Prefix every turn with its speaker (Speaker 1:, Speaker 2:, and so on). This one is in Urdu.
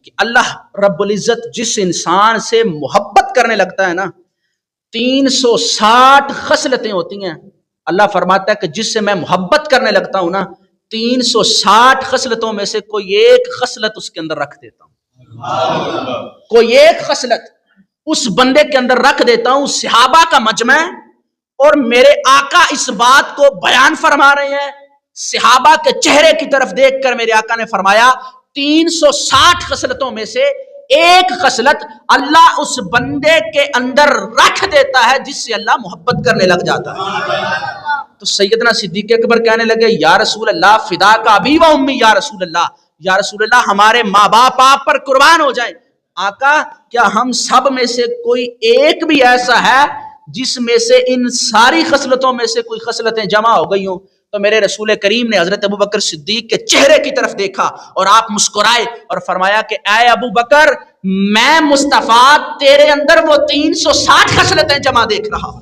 Speaker 1: کہ اللہ رب العزت جس انسان سے محبت کرنے لگتا ہے نا 360 خصلتیں ہوتی ہیں. اللہ فرماتا ہے کہ جس سے میں محبت کرنے لگتا ہوں نا 360 خصلتوں میں سے کوئی ایک خصلت اس کے اندر رکھ دیتا ہوں. کوئی ایک خصلت اس بندے کے اندر رکھ دیتا ہوں. صحابہ کا مجمع اور میرے آقا اس بات کو بیان فرما رہے ہیں. صحابہ کے چہرے کی طرف دیکھ کر میرے آقا نے فرمایا 360 خصلتوں میں سے ایک خصلت اللہ اس بندے کے اندر رکھ دیتا ہے جس سے اللہ محبت کرنے لگ جاتا ہے. تو سیدنا صدیق اکبر کہنے لگے یا رسول اللہ فدا کا ابی و امی، یا رسول اللہ ہمارے ماں باپ آپ پر قربان ہو جائیں. آقا کیا ہم سب میں سے کوئی ایک بھی ایسا ہے جس میں سے ان ساری خصلتوں میں سے کوئی خصلتیں جمع ہو گئی ہوں؟ تو میرے رسول کریم نے حضرت ابوبکر صدیق کے چہرے کی طرف دیکھا اور آپ مسکرائے اور فرمایا کہ اے ابوبکر میں مصطفیٰ تیرے اندر وہ 360 خصلتیں جمع دیکھ رہا ہوں.